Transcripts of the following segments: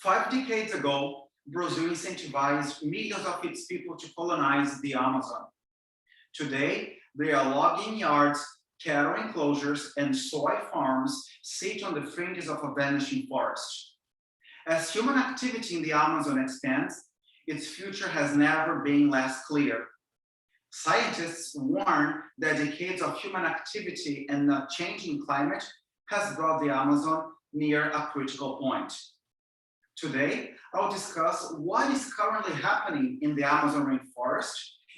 5 decades ago, Brazil incentivized millions of its people to colonize the Amazon. Today, there are logging yards, cattle enclosures, and soy farms sit on the fringes of a vanishing forest. As human activity in the Amazon expands, its future has never been less clear. Scientists warn that decades of human activity and a changing climate has brought the Amazon near a critical point. Today, I'll discuss what is currently happening in the Amazon rainforest,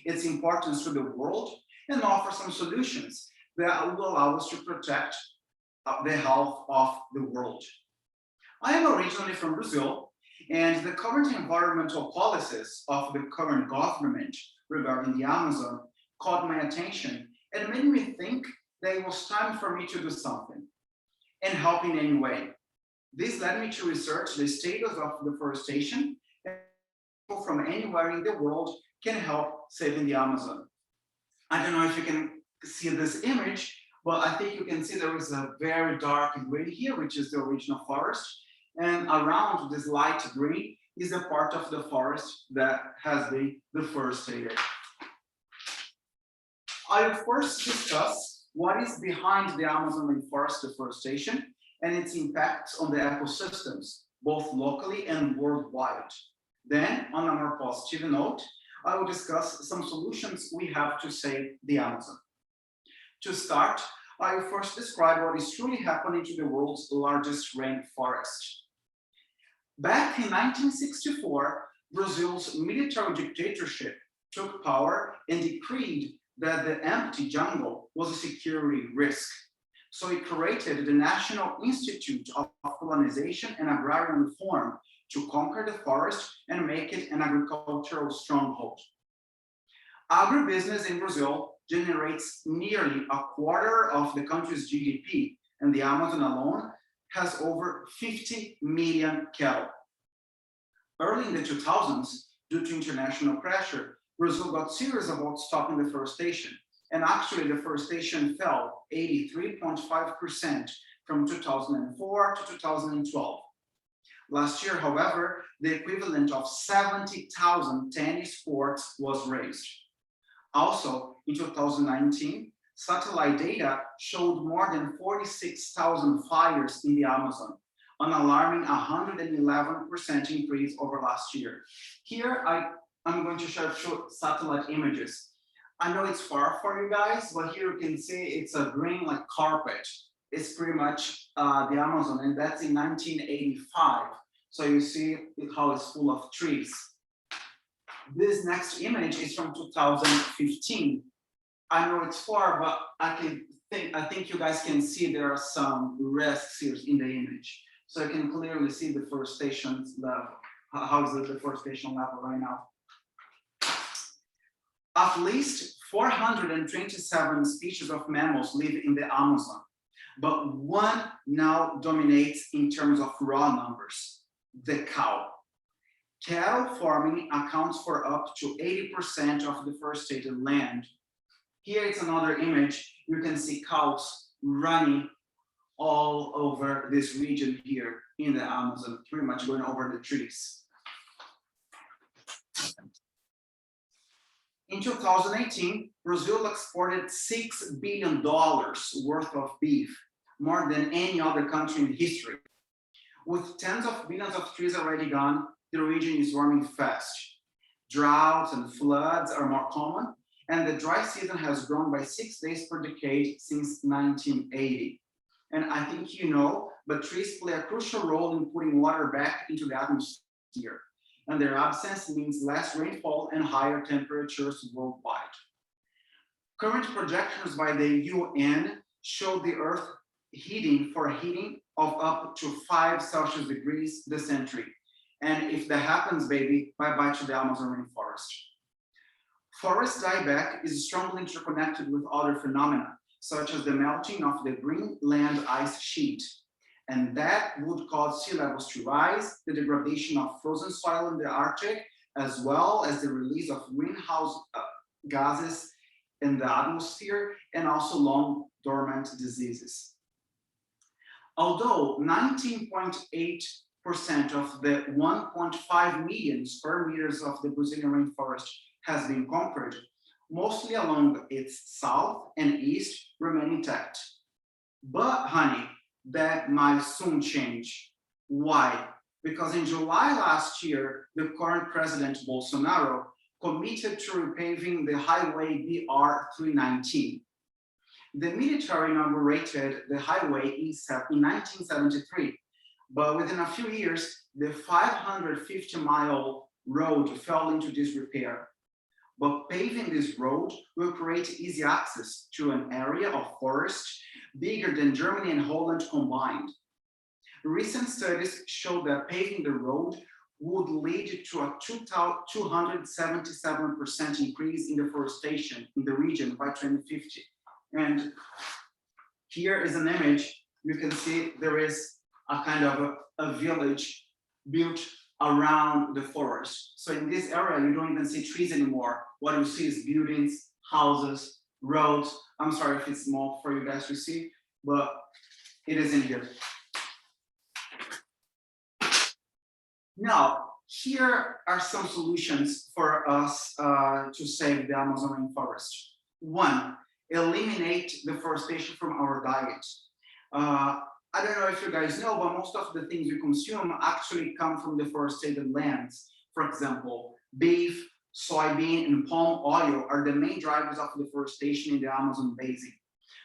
its importance to the world, and offer some solutions that will allow us to protect the health of the world. I am originally from Brazil, and the current environmental policies of the current government regarding the Amazon caught my attention and made me think that it was time for me to do something and help in any way. This led me to research the status of deforestation, and people from anywhere in the world can help saving the Amazon. I don't know if you can see this image, but I think you can see there is a very dark green here, which is the original forest. And around this light green is a part of the forest that has been deforested. I will first discuss what is behind the Amazon rainforest deforestation and its impacts on the ecosystems, both locally and worldwide. Then, on a more positive note, I will discuss some solutions we have to save the Amazon. To start, I will first describe what is truly happening to the world's largest rainforest. Back in 1964, Brazil's military dictatorship took power and decreed that the empty jungle was a security risk. So it created the National Institute of Colonization and Agrarian Reform to conquer the forest and make it an agricultural stronghold. Agribusiness in Brazil generates nearly a quarter of the country's GDP, and the Amazon alone has over 50 million cattle. Early in the 2000s, due to international pressure, Brazil got serious about stopping deforestation. And actually, deforestation fell 83.5% from 2004 to 2012. Last year, however, the equivalent of 70,000 tennis courts was raised. Also, in 2019, satellite data showed more than 46,000 fires in the Amazon, an alarming 111% increase over last year. Here, I'm going to show satellite images. I know it's far for you guys, but here you can see it's a green like carpet. It's pretty much the Amazon, and that's in 1985. So you see how it's full of trees. This next image is from 2015. I know it's far, but I think you guys can see there are some risks here in the image. So you can clearly see deforestation level. How is the deforestation level right now? At least 427 species of mammals live in the Amazon, but one now dominates in terms of raw numbers, the cow. Cattle farming accounts for up to 80% of deforested land. Here is another image. You can see cows running all over this region here in the Amazon, pretty much going over the trees. In 2018, Brazil exported $6 billion worth of beef, more than any other country in history. With tens of billions of trees already gone, the region is warming fast. Droughts and floods are more common, and the dry season has grown by 6 days per decade since 1980. And I think you know, but trees play a crucial role in putting water back into the atmosphere, and their absence means less rainfall and higher temperatures worldwide. Current projections by the UN show the Earth heating of up to 5 Celsius degrees this century. And if that happens, baby, bye-bye to the Amazon rainforest. Forest dieback is strongly interconnected with other phenomena, such as the melting of the Greenland ice sheet. And that would cause sea levels to rise, the degradation of frozen soil in the Arctic, as well as the release of greenhouse gases in the atmosphere, and also long dormant diseases. Although 19.8 of the 1.5 million square meters of the Brazilian rainforest has been conquered, mostly along its south and east remain intact. But honey, that might soon change. Why? Because in July last year, the current president Bolsonaro committed to repaving the highway BR 319. The military inaugurated the highway in 1973, but within a few years, the 550-mile road fell into disrepair. But paving this road will create easy access to an area of forest bigger than Germany and Holland combined. Recent studies show that paving the road would lead to a 277% increase in deforestation in the region by 2050. And here is an image. You can see there is a kind of a village built around the forest. So in this area, you don't even see trees anymore. What you see is buildings, houses, roads. I'm sorry if it's small for you guys to see, but it is in here. Now, here are some solutions for us to save the Amazon rainforest. One, eliminate deforestation from our diet. I don't know if you guys know, but most of the things we consume actually come from deforested lands. For example, beef, soybean, and palm oil are the main drivers of deforestation in the Amazon basin.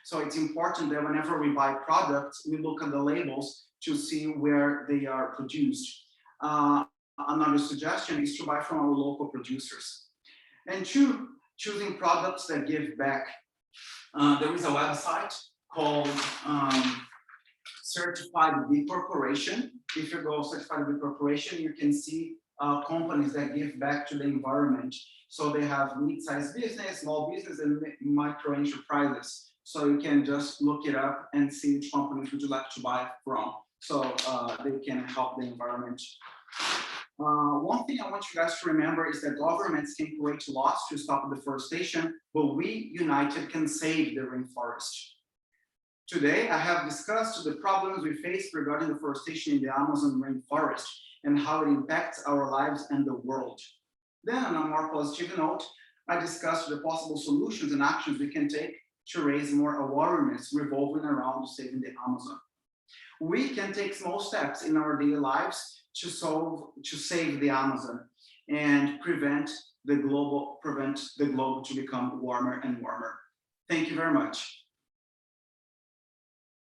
So it's important that whenever we buy products, we look at the labels to see where they are produced. Another suggestion is to buy from our local producers. And two, choosing products that give back. There is a website called Certified B Corporation. If you go Certified B Corporation, you can see companies that give back to the environment. So they have mid-sized business, small business, and micro enterprises. So you can just look it up and see which companies would you like to buy from. So they can help the environment. One thing I want you guys to remember is that governments can create laws to stop deforestation, but we united can save the rainforest. Today, I have discussed the problems we face regarding deforestation in the Amazon rainforest and how it impacts our lives and the world. Then, on a more positive note, I discussed the possible solutions and actions we can take to raise more awareness revolving around saving the Amazon. We can take small steps in our daily lives to save the Amazon and prevent the globe to become warmer and warmer. Thank you very much.